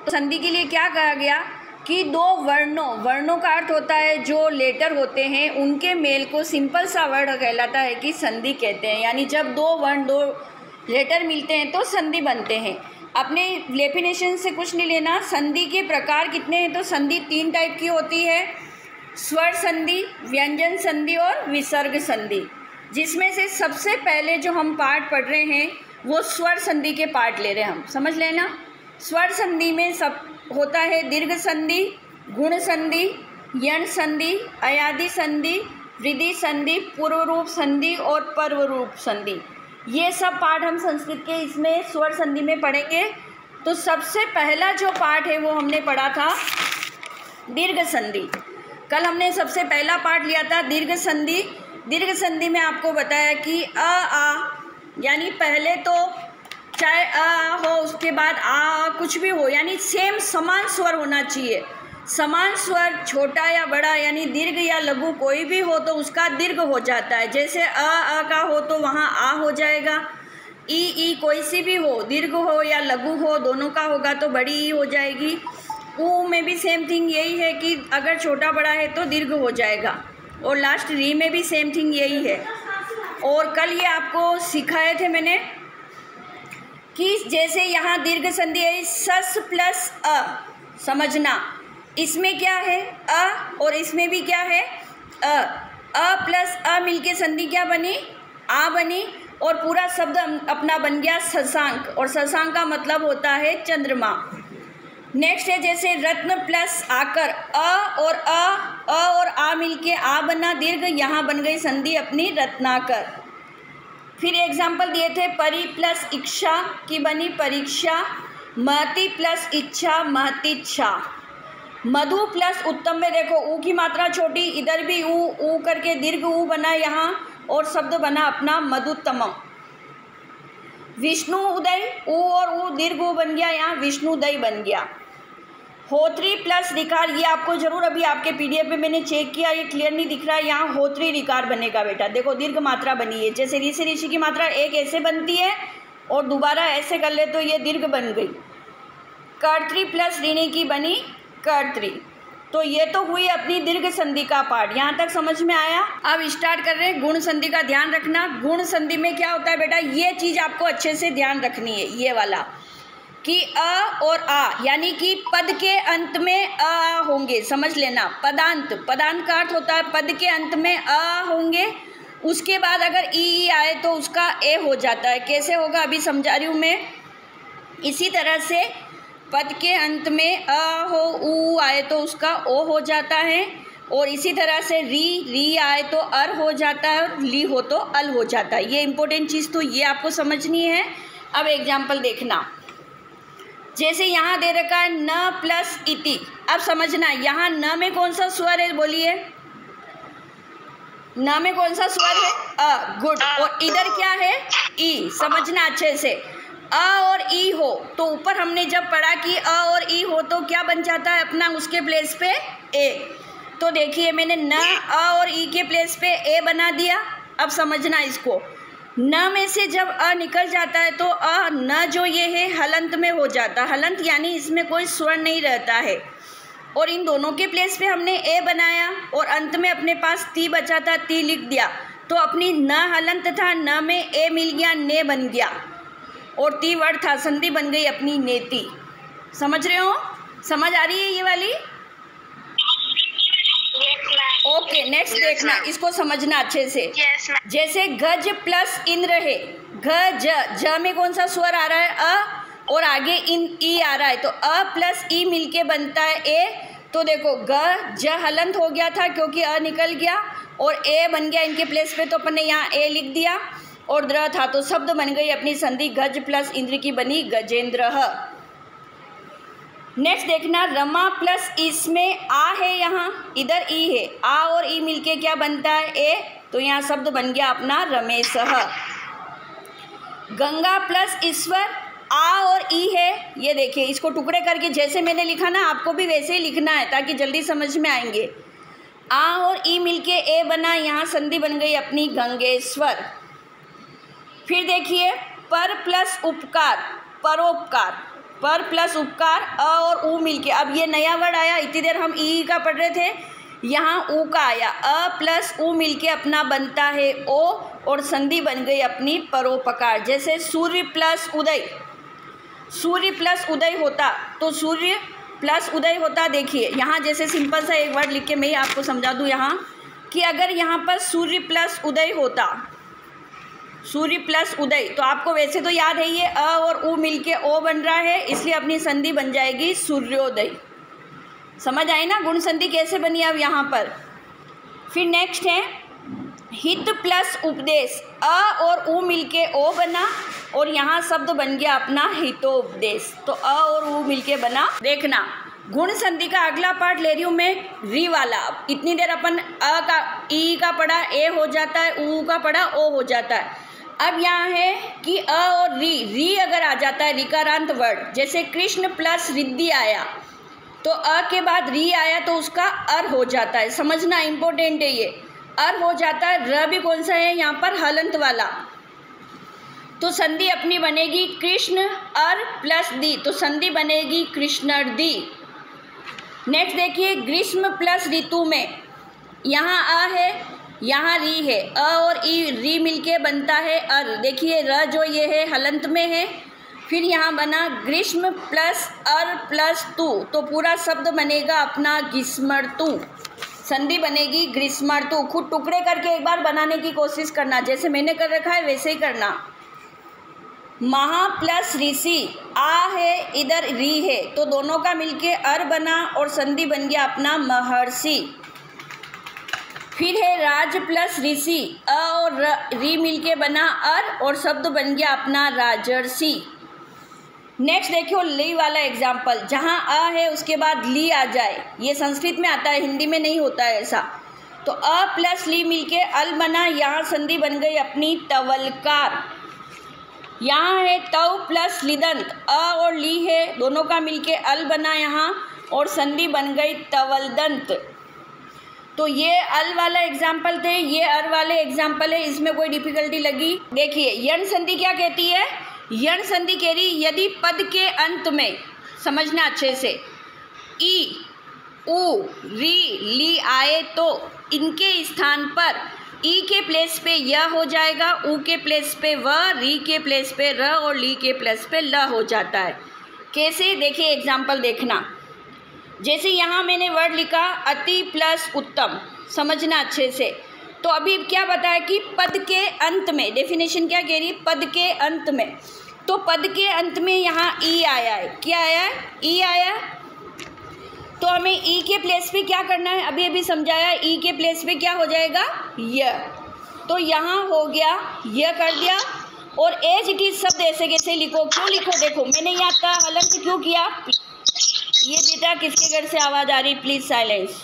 तो संधि के लिए क्या कहा गया कि दो वर्णों का अर्थ होता है जो लेटर होते हैं उनके मेल को सिंपल सा वर्ड कहलाता है कि संधि कहते हैं। यानी जब दो वर्ण दो लेटर मिलते हैं तो संधि बनते हैं। अपने डेफिनेशन से कुछ नहीं लेना। संधि के प्रकार कितने हैं? तो संधि 3 टाइप की होती है, स्वर संधि, व्यंजन संधि और विसर्ग संधि, जिसमें से सबसे पहले जो हम पार्ट पढ़ रहे हैं वो स्वर संधि के पार्ट ले रहे हैं हम, समझ लेना। स्वर संधि में सब होता है दीर्घ संधि, गुण संधि, यण संधि, अयादि संधि, वृद्धि संधि, पूर्व रूप संधि और पर्व रूप संधि। ये सब पार्ट हम संस्कृत के इसमें स्वर संधि में पढ़ेंगे। तो सबसे पहला जो पार्ट है वो हमने पढ़ा था दीर्घ संधि। कल हमने सबसे पहला पार्ट लिया था दीर्घ संधि। दीर्घ संधि में आपको बताया कि आ यानी पहले तो चाहे आ हो, उसके बाद आ कुछ भी हो, यानी सेम समान स्वर होना चाहिए। समान स्वर छोटा या बड़ा यानी दीर्घ या लघु कोई भी हो तो उसका दीर्घ हो जाता है। जैसे अ का हो तो वहाँ आ हो जाएगा। ई कोई सी भी हो, दीर्घ हो या लघु हो, दोनों का होगा तो बड़ी ई हो जाएगी। ऊ में भी सेम थिंग यही है कि अगर छोटा बड़ा है तो दीर्घ हो जाएगा। और लास्ट री में भी सेम थिंग यही है। और कल ये आपको सिखाए थे मैंने कि जैसे यहाँ दीर्घ संधि है सस प्लस अ, समझना इसमें क्या है अ और इसमें भी क्या है अ प्लस अ मिलके संधि क्या बनी? आ बनी। और पूरा शब्द अपना बन गया शशांक, और शशांक का मतलब होता है चंद्रमा। नेक्स्ट है जैसे रत्न प्लस आकर अ और आ मिलके आ बना दीर्घ, यहाँ बन गई संधि अपनी रत्नाकर। फिर एग्जाम्पल दिए थे परी प्लस इच्छा की बनी परीक्षा, महति प्लस इच्छा महतीच्छा। मधु प्लस उत्तम में देखो ऊ की मात्रा छोटी, इधर भी ऊ करके दीर्घ ऊ बना यहाँ और शब्द बना अपना मधुत्तमम। विष्णु उदय ऊ और ऊ दीर्घ ऊ बन गया, यहाँ विष्णुदय बन गया। होत्री प्लस रिकार, ये आपको जरूर अभी आपके पीडीएफ में मैंने चेक किया, ये क्लियर नहीं दिख रहा है, यहाँ होत्री रिकार बनेगा बेटा। देखो दीर्घ मात्रा बनी है, जैसे ऋषि ऋषि की मात्रा एक ऐसे बनती है और दोबारा ऐसे कर ले तो ये दीर्घ बन गई। कर्त्री प्लस ऋणी की बनी कर्त्री। तो ये तो हुई अपनी दीर्घ संधि का पार्ट, यहाँ तक समझ में आया। अब स्टार्ट कर रहे हैं गुण संधि का। ध्यान रखना गुण संधि में क्या होता है बेटा, ये चीज़ आपको अच्छे से ध्यान रखनी है, ये वाला कि अ और आ यानी कि पद के अंत में अ होंगे, समझ लेना। पदांत का अर्थ होता है पद के अंत में अ होंगे, उसके बाद अगर ई आए तो उसका ए हो जाता है। कैसे होगा अभी समझा रही हूँ मैं। इसी तरह से पद के अंत में अ हो ऊ आए तो उसका ओ हो जाता है, और इसी तरह से री आए तो अर हो जाता है और ली हो तो अल हो जाता है। ये इंपॉर्टेंट चीज़ तो ये आपको समझनी है। अब एग्जाम्पल देखना, जैसे यहाँ दे रखा है न प्लस इति। अब समझना यहाँ न में कौन सा स्वर है, बोलिए न में कौन सा स्वर है? अ, गुड। और इधर क्या है? ई। समझना अच्छे से, अ और ई हो तो ऊपर हमने जब पढ़ा कि अ और ई हो तो क्या बन जाता है अपना उसके प्लेस पे ए। तो देखिए मैंने न अ और ई के प्लेस पे ए बना दिया। अब समझना इसको, न में से जब अ निकल जाता है तो अ न जो ये है हलंत में हो जाता है। हलंत यानी इसमें कोई स्वर नहीं रहता है, और इन दोनों के प्लेस पे हमने ए बनाया और अंत में अपने पास ती बचा था, ती लिख दिया। तो अपनी न हलंत था, न में ए मिल गया, ने बन गया, और ती वर्ड था, संधि बन गई अपनी नेति। समझ रहे हो? समझ आ रही है ये वाली? ओके नेक्स्ट देखना, इसको समझना अच्छे से। जैसे गज प्लस इंद्र है, ज में कौन सा स्वर आ रहा है? अ, और आगे इन ई आ रहा है तो अ प्लस ई मिलके बनता है ए। तो देखो ग ज हलंत हो गया था क्योंकि अ निकल गया और ए बन गया इनके प्लेस पे, तो अपन ने यहाँ ए लिख दिया, और द्र था तो शब्द बन गई अपनी संधि गज प्लस इंद्र की बनी गजेंद्र। नेक्स्ट देखना, रमा प्लस इसमें आ है, यहाँ इधर ई है, आ और ई मिलके क्या बनता है? ए। तो यहाँ शब्द बन गया अपना रमेश। गंगा प्लस ईश्वर, आ और ई है, ये देखिए इसको टुकड़े करके जैसे मैंने लिखा ना आपको भी वैसे ही लिखना है ताकि जल्दी समझ में आएंगे। आ और ई मिलके ए बना, यहाँ संधि बन गई अपनी गंगेश्वर। फिर देखिए पर प्लस उपकार, परोपकार, पर प्लस उपकार अ और उ मिलके, अब ये नया वर्ड आया, इतनी देर हम ई का पढ़ रहे थे, यहाँ उ का आया, अ प्लस उ मिलके अपना बनता है ओ, और संधि बन गई अपनी परोपकार। जैसे सूर्य प्लस उदय, सूर्य प्लस उदय होता तो सूर्य प्लस उदय होता। देखिए यहाँ जैसे सिंपल सा एक वर्ड लिख के मैं ही आपको समझा दूँ यहाँ कि अगर यहाँ पर सूर्य प्लस उदय होता, सूर्य प्लस उदय, तो आपको वैसे तो याद है ये अ और उ मिलके ओ बन रहा है, इसलिए अपनी संधि बन जाएगी सूर्योदय। समझ आई ना गुण संधि कैसे बनी अब यहाँ पर। फिर नेक्स्ट है हित प्लस उपदेश, अ और उ मिलके ओ बना और यहाँ शब्द बन गया अपना हितोपदेश। तो अ और उ मिलके बना। देखना गुण संधि का अगला पार्ट ले रही हूँ मैं री वाला। अब इतनी देर अपन अ का ई का पढ़ा ए हो जाता है, उ का पढ़ा ओ हो जाता है। अब यहाँ है कि अ और री अगर आ जाता है रिकारांत वर्ड, जैसे कृष्ण प्लस रिद्धि आया तो अ के बाद री आया तो उसका अर हो जाता है। समझना इम्पोर्टेंट है ये, अर हो जाता है। र भी कौन सा है यहाँ पर, हलंत वाला, तो संधि अपनी बनेगी कृष्ण अर प्लस दी, तो संधि बनेगी कृष्णर्दी। नेक्स्ट देखिए ग्रीष्म प्लस ऋतु में, यहाँ अ है यहाँ री है, अ और ई री मिलके बनता है अर। देखिए र जो ये है हलंत में है, फिर यहाँ बना ग्रीष्म प्लस अर प्लस तू, तो पूरा शब्द बनेगा अपना ग्रीष्मर्तु, संधि बनेगी ग्रीष्मर्तु। खुद टुकड़े करके एक बार बनाने की कोशिश करना, जैसे मैंने कर रखा है वैसे ही करना। महा प्लस ऋषि, आ है इधर री है, तो दोनों का मिलके अर बना और संधि बन गया अपना महर्षि। फिर है राज प्लस ऋषि, अ और री मिलके बना अर और शब्द बन गया अपना राजर्षि। नेक्स्ट देखियो ली वाला एग्जाम्पल, जहाँ अ है उसके बाद ली आ जाए, ये संस्कृत में आता है, हिंदी में नहीं होता है ऐसा। तो अ प्लस ली मिलके अल बना, यहाँ संधि बन गई अपनी तवलकार। यहाँ है तव प्लस लिदंत, अ और ली है दोनों का मिलके अल बना यहाँ और संधि बन गई तवलदंत। तो ये अल वाला एग्जाम्पल थे, ये अर वाले एग्जाम्पल है, इसमें कोई डिफिकल्टी लगी। देखिए यण संधि क्या कहती है, यण संधि कह रही यदि पद के अंत में, समझना अच्छे से, ई उ री ली आए तो इनके स्थान पर ई के प्लेस पे य हो जाएगा, उ के प्लेस पे व, री के प्लेस पे र और ली के प्लेस पे ल हो जाता है। कैसे, देखिए एग्जाम्पल देखना। जैसे यहाँ मैंने वर्ड लिखा अति प्लस उत्तम, समझना अच्छे से। तो अभी क्या बताया कि पद के अंत में, डेफिनेशन क्या कह रही, पद के अंत में, तो पद के अंत में यहाँ ई आया है, क्या आया है, ई आया। तो हमें ई के प्लेस पे क्या करना है, अभी अभी समझाया, ई के प्लेस पे क्या हो जाएगा, य। तो यहाँ हो गया य कर दिया, और एज इट इज शब्द ऐसे कैसे लिखो, क्यों लिखो, देखो मैंने यहाँ का हलंत क्यों किया। ये बेटा किसके घर से आवाज़ आ रही, प्लीज़ साइलेंस।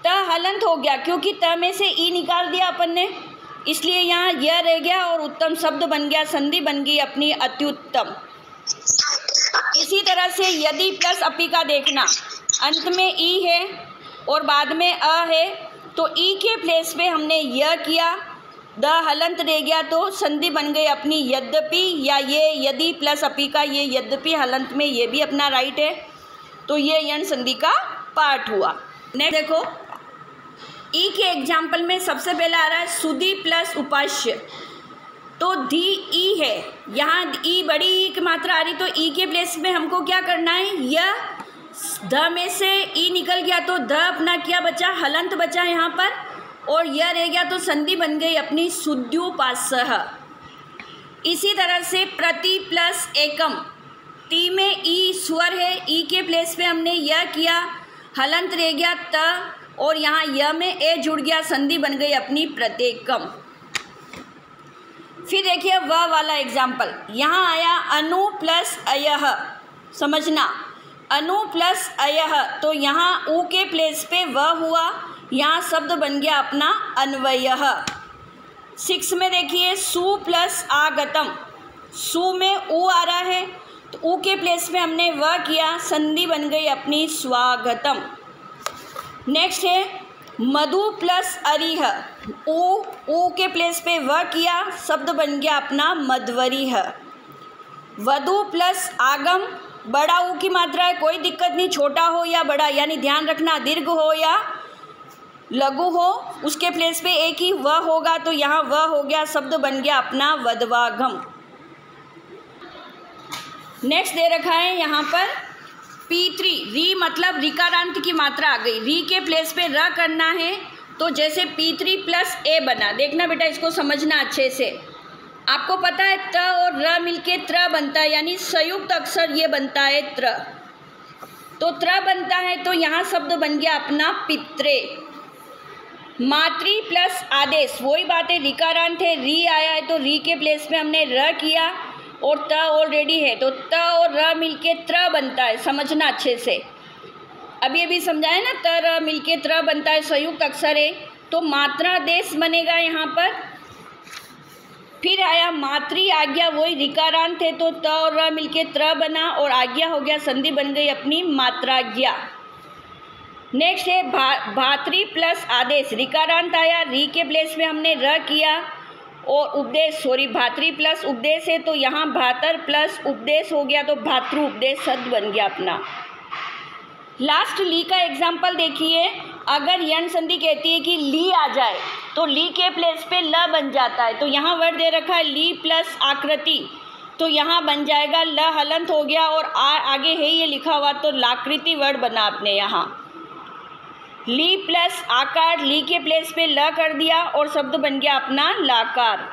त हलंत हो गया क्योंकि त में से ई निकाल दिया अपन ने, इसलिए यहाँ यह रह गया और उत्तम शब्द बन गया, संधि बन गई अपनी अत्युत्तम। इसी तरह से यदि प्लस अपी का देखना, अंत में ई है और बाद में अ है, तो ई के प्लेस पे हमने यह किया, द हलंत रह गया तो संधि बन गई अपनी यद्यपि, या ये यदि प्लस अपी का ये यद्यपि हलंत में ये भी अपना राइट है, तो ये यण संधि का पार्ट हुआ। नेक्स्ट देखो ई के एग्जाम्पल में सबसे पहला आ रहा है सुधि प्लस उपास्य, तो धी ई है, यहाँ ई बड़ी ई की मात्रा आ रही, तो ई के प्लेस में हमको क्या करना है, यह ध में से ई निकल गया तो ध अपना क्या बचा, हलंत बचा यहाँ पर, और यह रह गया तो संधि बन गई अपनी सुद्युपासः। इसी तरह से प्रति प्लस एकम, टी में ई स्वर है, ई के प्लेस पे हमने यह किया, हलंत रह गया त, और यहाँ य में ए जुड़ गया, संधि बन गई अपनी प्रत्येकम। फिर देखिए वह वाला एग्जाम्पल, यहाँ आया अनु प्लस अयह, समझना अनु प्लस अयह, तो यहाँ उ के प्लेस पे वह हुआ, यहाँ शब्द बन गया अपना अन्वयः। 6 में देखिए सु प्लस आगतम, सु में उ आ रहा है तो उ के प्लेस में हमने वह किया, संधि बन गई अपनी स्वागतम। नेक्स्ट है मधु प्लस अरिह, उ के प्लेस पे वह किया, शब्द बन गया अपना मध्वरिह। वधु प्लस आगम, बड़ा ऊ की मात्रा है, कोई दिक्कत नहीं, छोटा हो या बड़ा, यानी ध्यान रखना दीर्घ हो या लघु हो, उसके प्लेस पे एक ही व होगा, तो यहाँ व हो गया, शब्द बन गया अपना वधवागम। नेक्स्ट दे रखा है यहाँ पर P3, री मतलब रिकारांत की मात्रा आ गई, री के प्लेस पे र करना है, तो जैसे P3 प्लस ए बना, देखना बेटा इसको समझना अच्छे से। आपको पता है त और र मिलके त्र बनता है, यानी संयुक्त अक्षर ये बनता है त्र, तो त्र बनता है, तो यहाँ शब्द बन गया अपना पित्रे। मातृ प्लस आदेश, वही बात है, रिकारांत है, री आया है तो री के प्लेस में हमने र किया और त ऑलरेडी है, तो त और र मिलके त्र बनता है, समझना अच्छे से। अभी अभी समझाया ना, त र मिलके त्र बनता है, संयुक्त अक्षर है, तो मात्रादेश बनेगा यहाँ पर। फिर आया मातृ आज्ञा, वही रिकारांत है तो त और र मिलके त्र बना और आज्ञा हो गया, संधि बन गई अपनी मात्राज्ञा। नेक्स्ट है भातृ प्लस आदेश, रिकारांत आया, री के प्लेस में हमने र किया और उपदेश, सॉरी भातृ प्लस उपदेश है तो यहाँ भातर प्लस उपदेश हो गया, तो भातृ उपदेश शब्द बन गया अपना। लास्ट ली का एग्जाम्पल देखिए, अगर यण संधि कहती है कि ली आ जाए तो ली के प्लेस पे ल बन जाता है, तो यहाँ वर्ड दे रखा है ली प्लस आकृति, तो यहाँ बन जाएगा ल हलंत हो गया और आगे है ये लिखा हुआ, तो लाकृति वर्ड बना आपने यहाँ। ली प्लस आकार, ली के प्लेस पे ल कर दिया और शब्द बन गया अपना लाकार।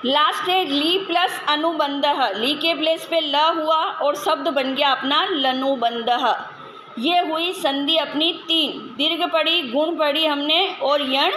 लास्ट है ली प्लस अनुबंध, ली के प्लेस पे ल हुआ और शब्द बन गया अपना लनुबंध। ये हुई संधि अपनी 3, दीर्घ पढ़ी, गुण पढ़ी हमने और यण